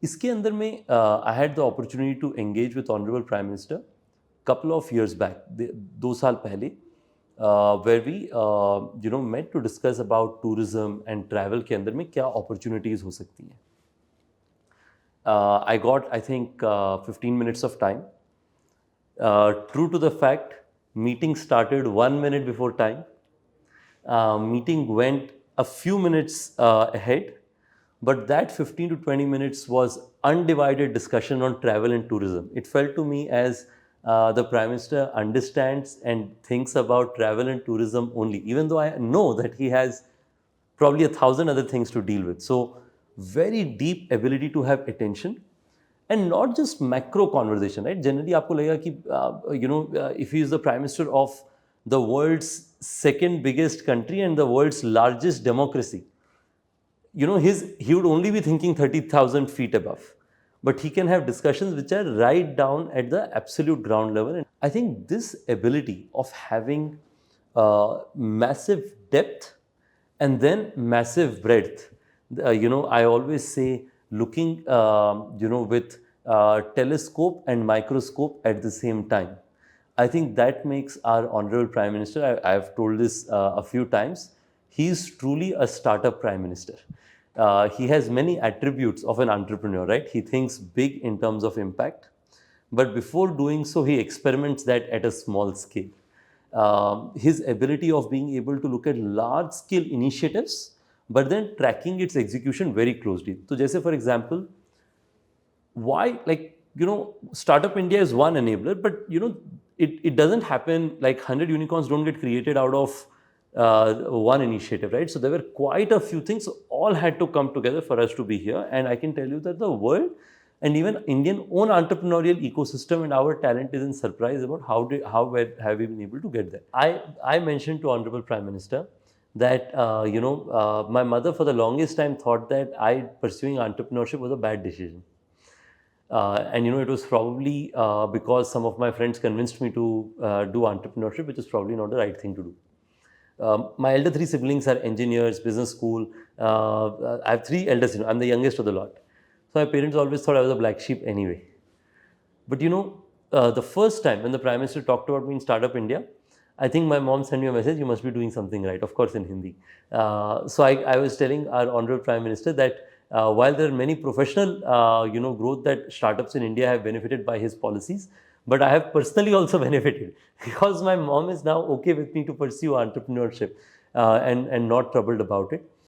इसके अंदर में I had the opportunity to engage with honourable prime minister couple of years back, 2 साल पहले, where we met to discuss about tourism and travel के अंदर में क्या opportunities हो सकती हैं. I got, I think, 15 minutes of time. True to the fact, meeting started 1 minute before time. Meeting went a few minutes ahead, but that 15 to 20 minutes was undivided discussion on travel and tourism. It felt to me as the Prime Minister understands and thinks about travel and tourism only, even though I know that he has probably 1,000 other things to deal with. So, very deep ability to have attention and not just macro conversation, right? Generally, आपको लगेगा कि if he is the Prime Minister of the world's second biggest country and the world's largest democracy, he would only be thinking 30,000 feet above. But he can have discussions which are right down at the absolute ground level. And I think this ability of having massive depth and then massive breadth, I always say looking, with telescope and microscope at the same time. I think that makes our Honorable Prime Minister, I have told this a few times, he is truly a startup Prime Minister. He has many attributes of an entrepreneur, right? He thinks big in terms of impact, but before doing so, he experiments that at a small scale. His ability of being able to look at large scale initiatives, but then tracking its execution very closely. So, just for example, why, Startup India is one enabler, but it doesn't happen like 100 unicorns don't get created out of one initiative, right? So there were quite a few things, all had to come together for us to be here. And I can tell you that the world and even Indian own entrepreneurial ecosystem and our talent is in surprise about how have we been able to get there. I mentioned to Honorable Prime Minister that my mother for the longest time thought that pursuing entrepreneurship was a bad decision. And it was probably because some of my friends convinced me to do entrepreneurship, which is probably not the right thing to do. My elder 3 siblings are engineers, business school. I have 3 elder siblings. I'm the youngest of the lot. So my parents always thought I was a black sheep anyway. But the first time when the Prime Minister talked about me in Startup India, I think my mom sent me a message, you must be doing something right, of course in Hindi. So I was telling our Honorable Prime Minister that while there are many professional growth that startups in India have benefited by his policies, but I have personally also benefited because my mom is now okay with me to pursue entrepreneurship and not troubled about it.